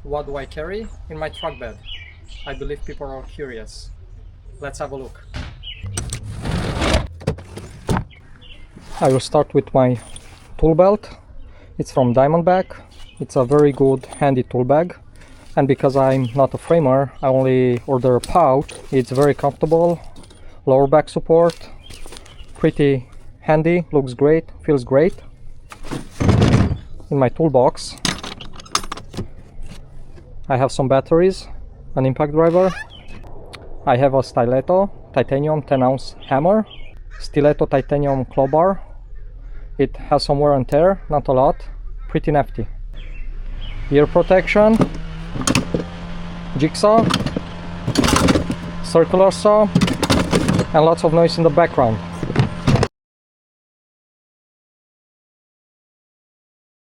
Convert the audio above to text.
What do I carry in my truck bed? I believe people are curious. Let's have a look. I will start with my tool belt. It's from Diamondback. It's a very good handy tool bag. And because I'm not a framer, I only order a pouch. It's very comfortable, lower back support, pretty handy, looks great, feels great. In my toolbox I have some batteries, an impact driver, I have a Stiletto titanium 10-ounce hammer, Stiletto titanium claw bar. It has some wear and tear, not a lot, pretty nifty. Ear protection, jigsaw, circular saw, and lots of noise in the background.